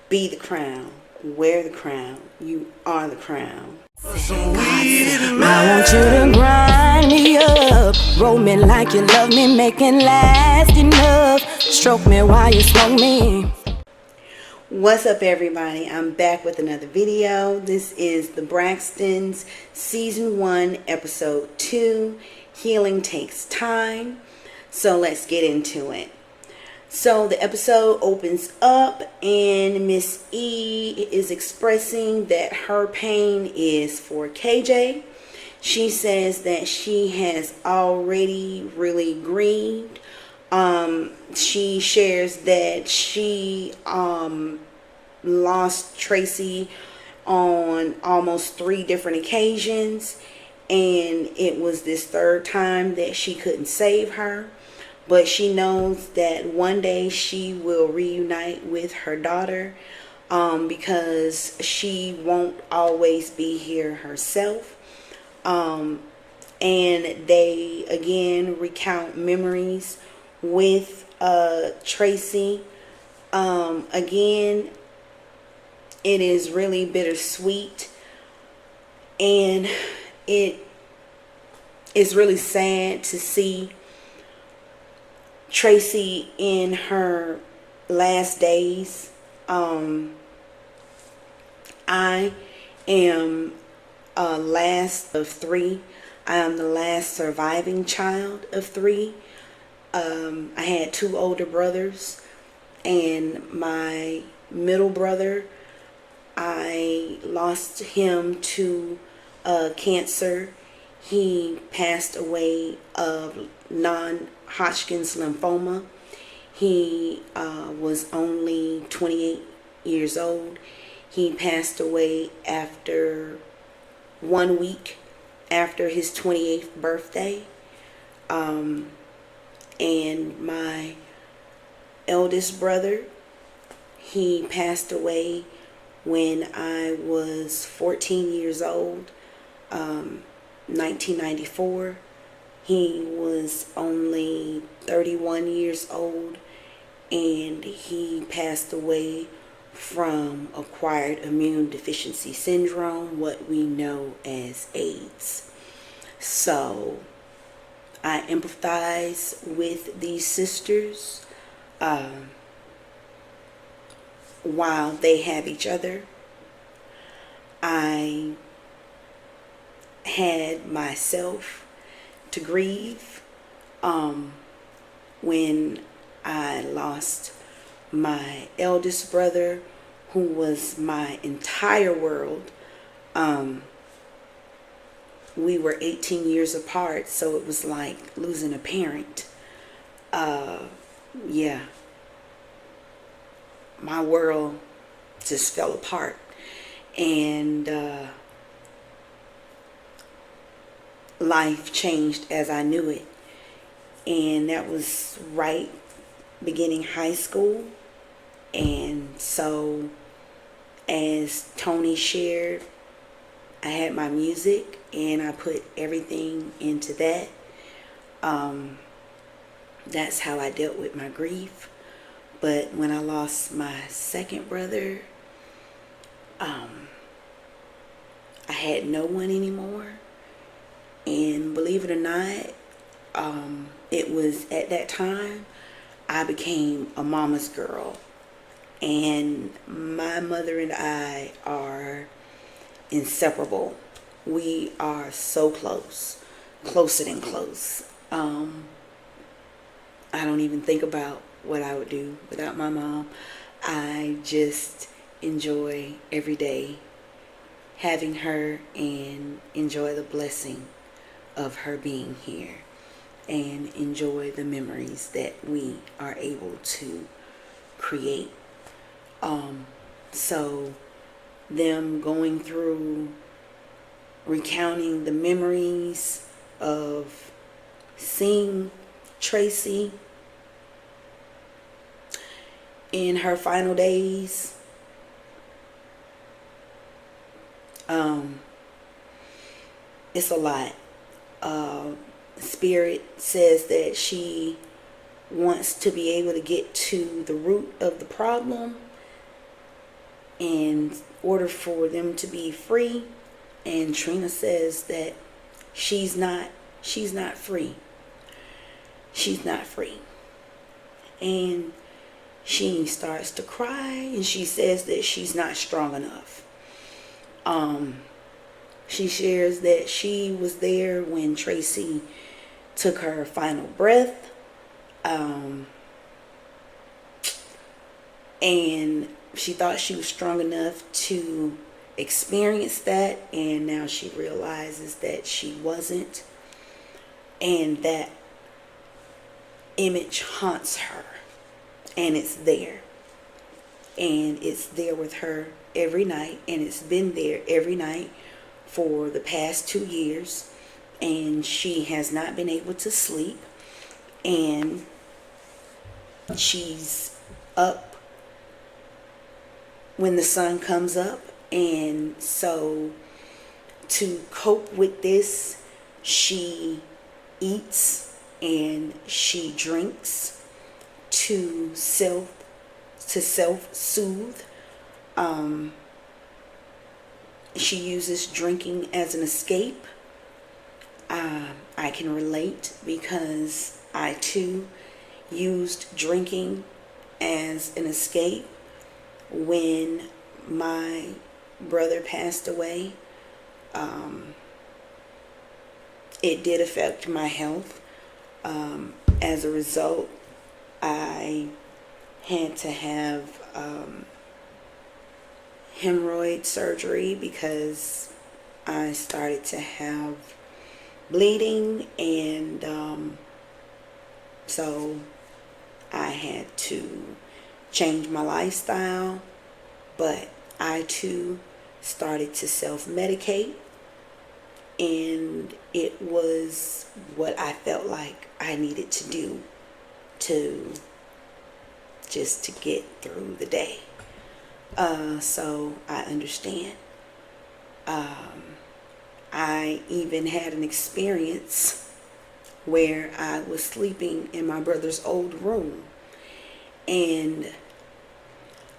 Be the crown. Wear the crown. You are the crown. I want you to grind me up, roll me like you love me, make it last enough, stroke me while you smoke me. What's up, everybody? I'm back with another video. This is the Braxtons Season 1, Episode 2, Healing Takes Time. So let's get into it. So the episode opens up and Miss E is expressing that her pain is for KJ. She says that she has already really grieved. She shares that she lost Tracy on almost 3 different occasions, and it was this third time that she couldn't save her. But she knows that one day she will reunite with her daughter, because she won't always be here herself. And they again recount memories with Tracy. Again, it is really bittersweet, and it is really sad to see Tracy in her last days. I am last of 3. I am the last surviving child of 3. I had 2 older brothers, and my middle brother, I lost him to cancer. He passed away of non-Hodgkin's lymphoma. He was only 28 years old. He passed away after 1 week after his 28th birthday. And my eldest brother, he passed away when I was 14 years old, 1994. He was only 31 years old, and he passed away from acquired immune deficiency syndrome, what we know as AIDS. So I empathize with these sisters while they have each other. I had myself to grieve when I lost my eldest brother, who was my entire world. We were 18 years apart, so it was like losing a parent. Yeah, my world just fell apart, and life changed as I knew it. And that was right beginning high school. And so, as Tony shared, I had my music and I put everything into that. That's how I dealt with my grief. But when I lost my second brother, I had no one anymore. And believe it or not, it was at that time I became a mama's girl. And my mother and I are inseparable. We are so close, closer than close. I don't even think about what I would do without my mom. I just enjoy every day having her and enjoy the blessing of her being here, and enjoy the memories that we are able to create. So them going through recounting the memories of seeing Tracy in her final days, it's a lot. Spirit says that she wants to be able to get to the root of the problem in order for them to be free. And Trina says that she's not free. She's not free. And she starts to cry, and she says that she's not strong enough. She shares that she was there when Tracy took her final breath. And she thought she was strong enough to experience that, and now she realizes that she wasn't, and that image haunts her, and it's there, and it's there with her every night, and it's been there every night for the past 2 years, and she has not been able to sleep, and she's up when the sun comes up. And so to cope with this, she eats and she drinks to self-soothe. She uses drinking as an escape. I can relate because I too used drinking as an escape when my brother passed away. It did affect my health. As a result, I had to have hemorrhoid surgery because I started to have bleeding, and so I had to change my lifestyle. But I too started to self-medicate, and it was what I felt like I needed to do to get through the day. So I understand. I even had an experience where I was sleeping in my brother's old room, and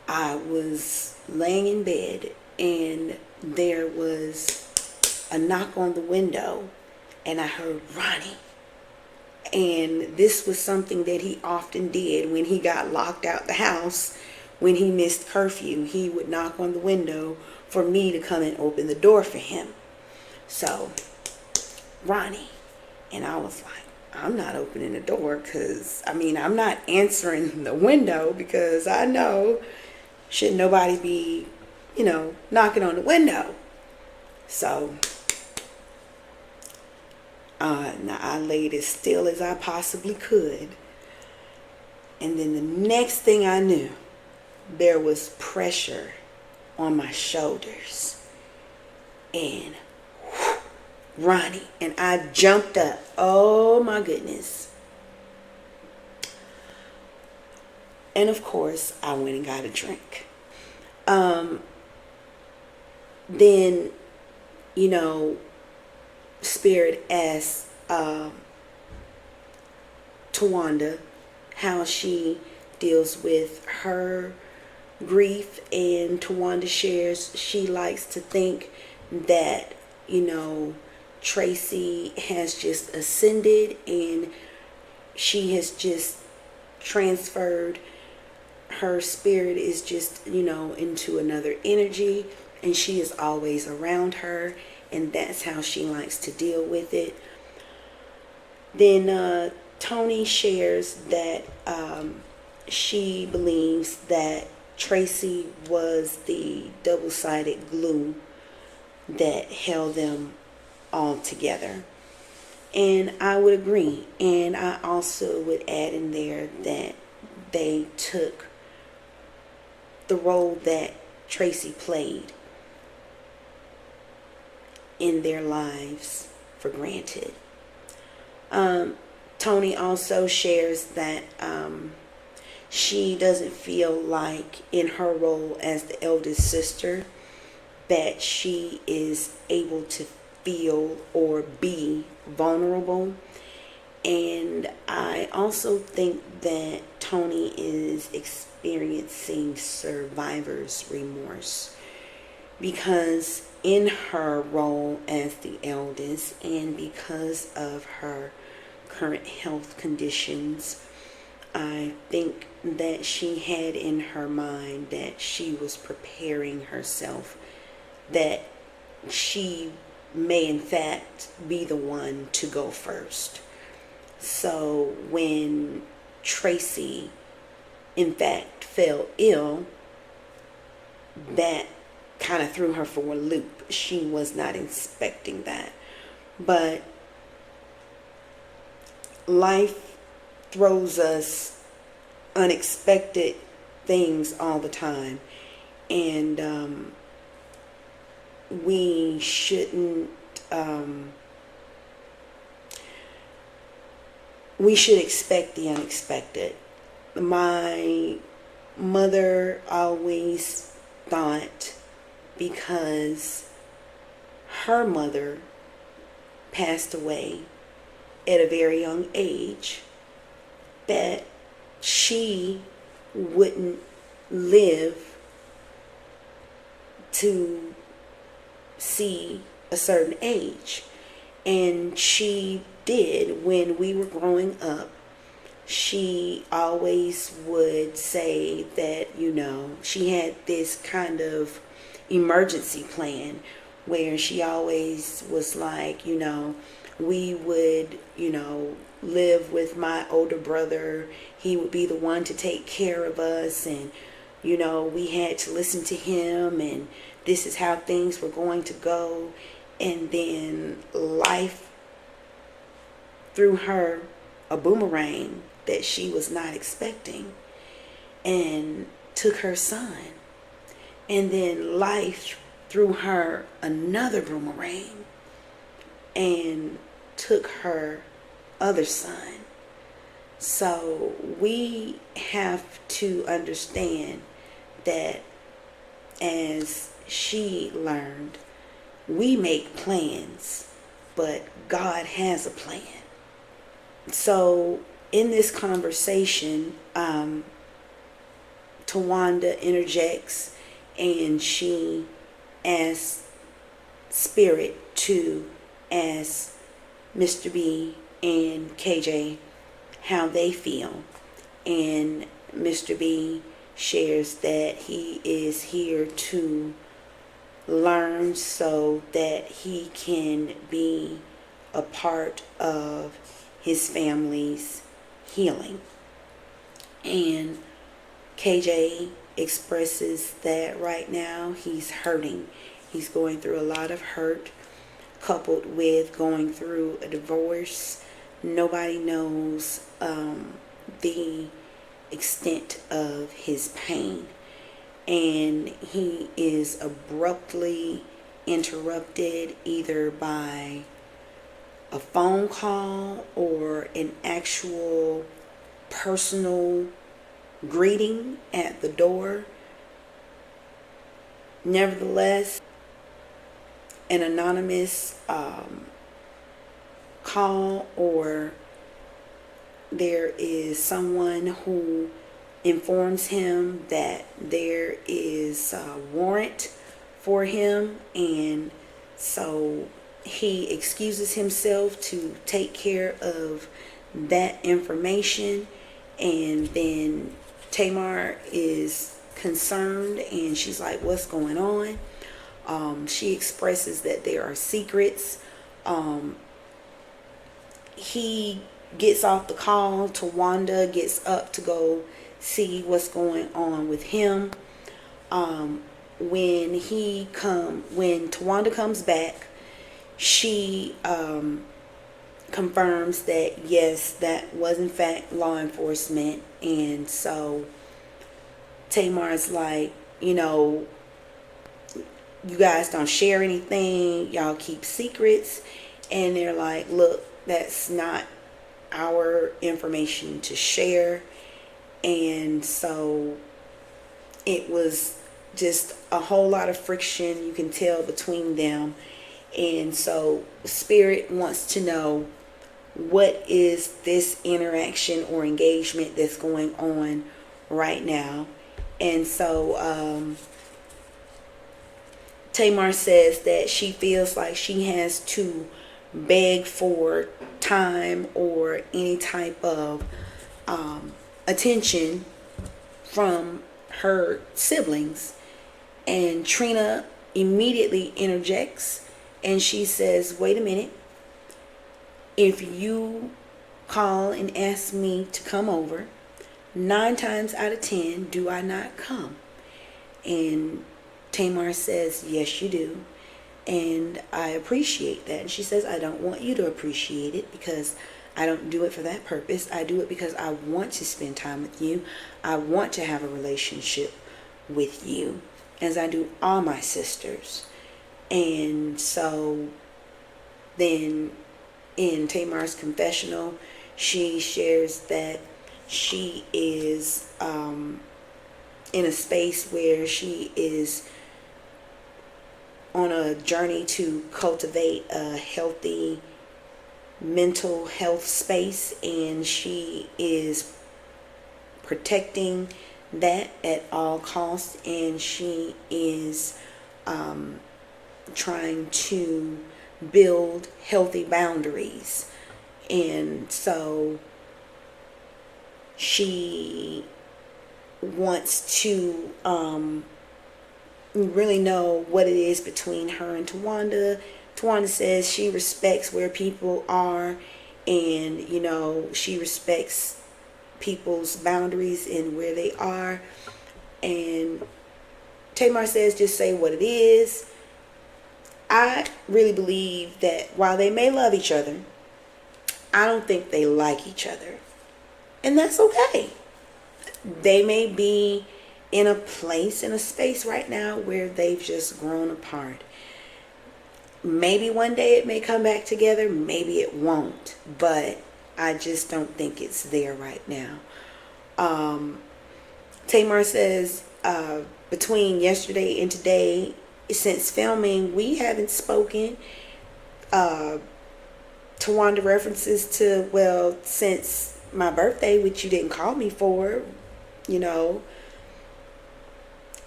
I was laying in bed, and there was a knock on the window, and I heard Ronnie. And this was something that he often did when he got locked out the house. When he missed curfew, he would knock on the window for me to come and open the door for him. So, Ronnie. And I was like, I'm not opening the door because, I'm not answering the window because I know should nobody be, knocking on the window. So, now I laid as still as I possibly could. And then the next thing I knew, there was pressure on my shoulders. And Ronnie, and I jumped up. Oh my goodness. And of course, I went and got a drink. Then, Spirit asked Tawanda how she deals with her grief, and Tawanda shares she likes to think that, Tracy has just ascended and she has just transferred. Her spirit is just, into another energy, and she is always around her, and that's how she likes to deal with it. Then Tony shares that she believes that Tracy was the double-sided glue that held them all together. And I would agree. And I also would add in there that they took the role that Tracy played in their lives for granted. Tony also shares that she doesn't feel like in her role as the eldest sister that she is able to feel or be vulnerable. And I also think that Tony is experiencing survivor's remorse, because in her role as the eldest and because of her current health conditions, I think that she had in her mind that she was preparing herself, that she may in fact be the one to go first. So when Tracy in fact fell ill, that kind of threw her for a loop. She was not expecting that. But life throws us unexpected things all the time, and we shouldn't we should expect the unexpected. My mother always thought, because her mother passed away at a very young age, that she wouldn't live to see a certain age. And she did. When we were growing up, she always would say that, she had this kind of emergency plan where she always was like, we would, live with my older brother. He would be the one to take care of us, and, we had to listen to him, and this is how things were going to go. And then life threw her a boomerang that she was not expecting and took her son. And then life threw her another boomerang and took her other son. So we have to understand that, as she learned, we make plans, but God has a plan. So in this conversation, Tawanda interjects, and she asks Spirit to ask Mr. B and KJ how they feel. And Mr. B shares that he is here to learn so that he can be a part of his family's healing. And KJ expresses that right now he's hurting. He's going through a lot of hurt, coupled with going through a divorce. Nobody knows the extent of his pain. And he is abruptly interrupted either by a phone call or an actual personal greeting at the door. Nevertheless, an anonymous call, or there is someone who informs him that there is a warrant for him, and so he excuses himself to take care of that information. And then Tamar is concerned, and she's like, what's going on? She expresses that there are secrets. He gets off the call. Tawanda gets up to go see what's going on with him. When Tawanda comes back, she confirms that yes, that was in fact law enforcement. And so Tamar's like, you guys don't share anything, y'all keep secrets. And they're like, look, that's not our information to share. And so it was just a whole lot of friction, you can tell, between them. And so Spirit wants to know, what is this interaction or engagement that's going on right now. And so Tamar says that she feels like she has to beg for time or any type of attention from her siblings. And Trina immediately interjects and she says, wait a minute, if you call and ask me to come over, 9 times out of 10 do I not come? And Tamar says, yes you do, and I appreciate that. And she says, I don't want you to appreciate it because I don't do it for that purpose. I do it because I want to spend time with you. I want to have a relationship with you, as I do all my sisters. And so then in Tamar's confessional, she shares that she is in a space where she is on a journey to cultivate a healthy mental health space, and she is protecting that at all costs, and she is trying to build healthy boundaries. And so she wants to really know what it is between her and Tawanda. Tawanda says she respects where people are, and she respects people's boundaries and where they are. And Tamar says just say what it is. I really believe that while they may love each other, I don't think they like each other, and that's okay. They may be in a place, in a space right now where they've just grown apart. Maybe one day it may come back together, maybe it won't, but I just don't think it's there right now. Tamar says between yesterday and today, since filming, we haven't spoken. Tawanda references to, well, since my birthday, which you didn't call me for,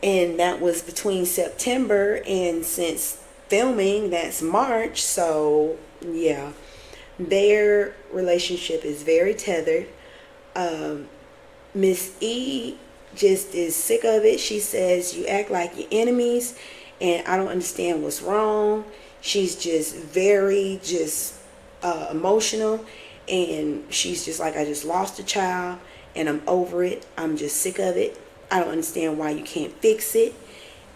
and that was between September, and since filming, that's March. So yeah, their relationship is very tethered. Miss E just is sick of it. She says, you act like your enemies and I don't understand what's wrong. She's just very emotional, and she's just like, I just lost a child and I'm over it. I'm just sick of it. I don't understand why you can't fix it.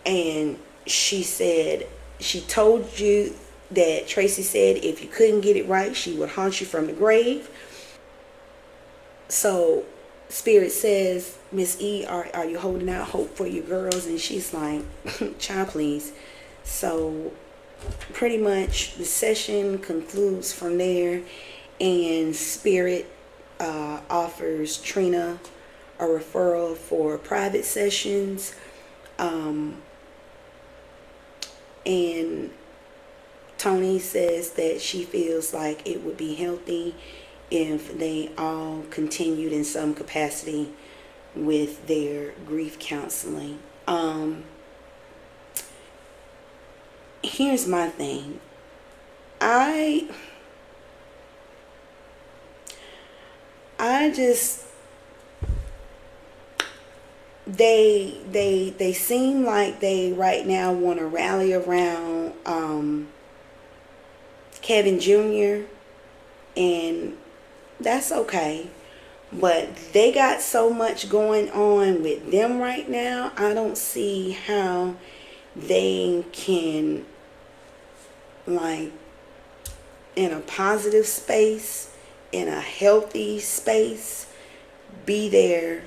And she said, she told you that Tracy said if you couldn't get it right, she would haunt you from the grave. So Spirit says, Miss E, are you holding out hope for your girls? And she's like, child, please. So pretty much the session concludes from there, and Spirit offers Trina a referral for private sessions, and Tony says that she feels like it would be healthy if they all continued in some capacity with their grief counseling. Here's my thing. I just, they seem like they right now want to rally around Kevin Jr., and that's okay. But they got so much going on with them right now. I don't see how they can, like, in a positive space, in a healthy space, be there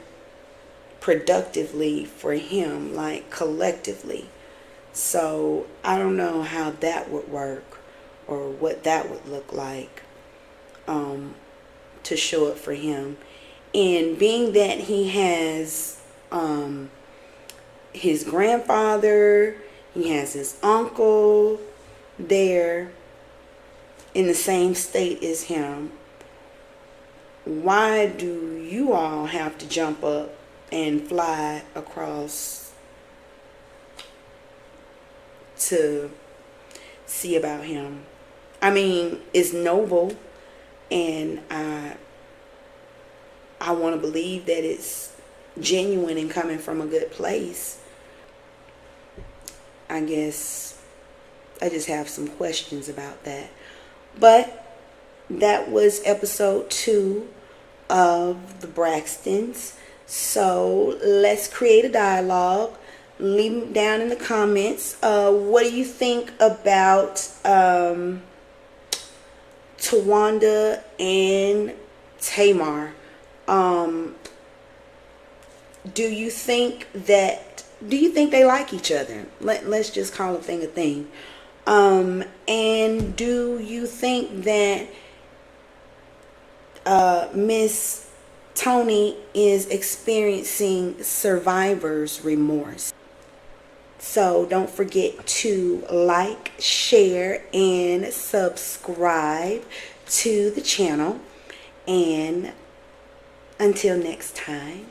productively for him, like collectively. So I don't know how that would work or what that would look like to show up for him. And being that he has his grandfather, he has his uncle there in the same state as him, why do you all have to jump up and fly across to see about him? I mean, it's noble, and I want to believe that it's genuine and coming from a good place. I guess I just have some questions about that. But that was episode 2 of the Braxtons. So let's create a dialogue. Leave them down in the comments. What do you think about Tawanda and Tamar? Do you think they like each other? Let's just call a thing a thing. And do you think that Miss Tony is experiencing survivor's remorse? So don't forget to like, share, and subscribe to the channel. And until next time.